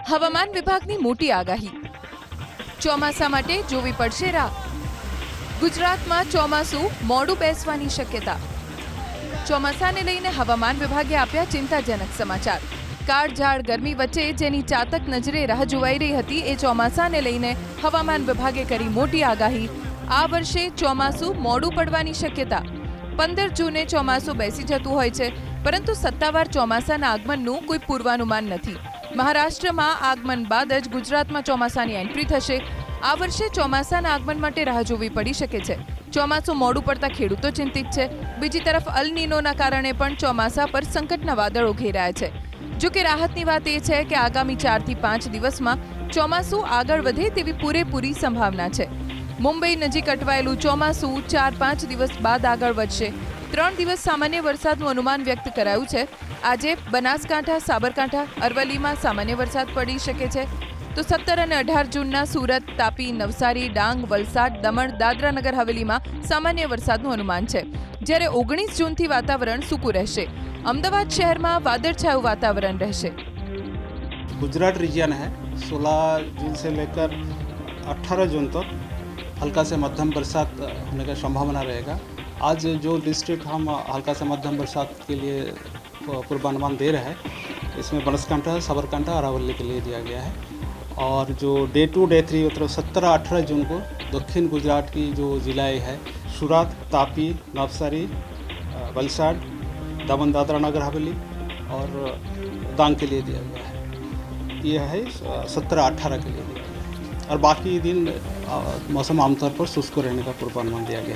હવામાન વિભાગની મોટી આગાહી. ચોમાસા માટે જોવી પડશે રાહ. ગુજરાતમાં ચોમાસું મોડું બેસવાની શક્યતા. ચોમાસાને લઈને હવામાન વિભાગે આપ્યા ચિંતાજનક સમાચાર. કાળઝાળ ગરમી વચ્ચે જેની ચાતક નજરે રાહ જોવાઈ રહી હતી એ ચોમાસાને લઈને હવામાન વિભાગે કરી મોટી આગાહી. આ વર્ષે ચોમાસું મોડું પડવાની શક્યતા. 15 જૂને ચોમાસું બેસી જતું હોય છે, પરંતુ સત્તાવાર ચોમાસાના આગમનનું કોઈ પૂર્વાનુમાન નથી. મહારાષ્ટ્રમાં આગમન બાદ જ ગુજરાતમાં ચોમાસાની એન્ટ્રી થશે. આ વર્ષે ચોમાસાના આગમન માટે રાહ જોવી પડી શકે છે. ચોમાસું મોડું પડતા ખેડૂતો ચિંતિત છે. બીજી તરફ અલ નીનોના કારણે પણ ચોમાસા પર સંકટના વાદળો ઘેરાયા છે. જો કે રાહતની વાત એ છે કે આગામી 4 થી 5 દિવસમાં ચોમાસું આગળ વધે તેવી પૂરેપૂરી સંભાવના છે. મુંબઈ નજીક અટવાયેલું ચોમાસું 4-5 દિવસ બાદ આગળ વધશે. 3 દિવસ સામાન્ય વરસાદનું અનુમાન વ્યક્ત કરાયું છે. આજે બનાસકાંઠા, સાબરકાંઠા, અરવલ્લીમાં સામાન્ય વરસાદ પડી શકે છે. તો 17 અને 18 જૂનના સુરત, તાપી, નવસારી, ડાંગ, વલસાડ, દમણ, દાદરા નગર હવેલીમાં સામાન્ય વરસાદનું અનુમાન છે. જ્યારે 19 જૂનથી વાતાવરણ સૂકું રહેશે. અમદાવાદ શહેરમાં વાદળછાયું વાતાવરણ રહેશે. गुजरात रीजन है 16 जून से लेकर 18 जून तक हल्का से मध्यम बरसात होने का संभावना रहेगा. आज जो डिस्ट्रिक्ट हम हल्का से मध्यम बरसात के लिए पूर्वानुमान दे रहे हैं, इसमें बनासकांठा, साबरकांठा और अरवली के लिए दिया गया है. और जो डे 2 डे 3 मतलब 17-18 जून को दक्षिण गुजरात की जो ज़िलाएँ हैं सूरत, तापी, नवसारी, वलसाड, दमन, दादरा नगर हवेली और डांग के लिए दिया गया है. ये है 17-18 के लिए दिया गया है. और बाकी दिन मौसम आमतौर पर शुष्क रहने का पूर्वानुमान दिया गया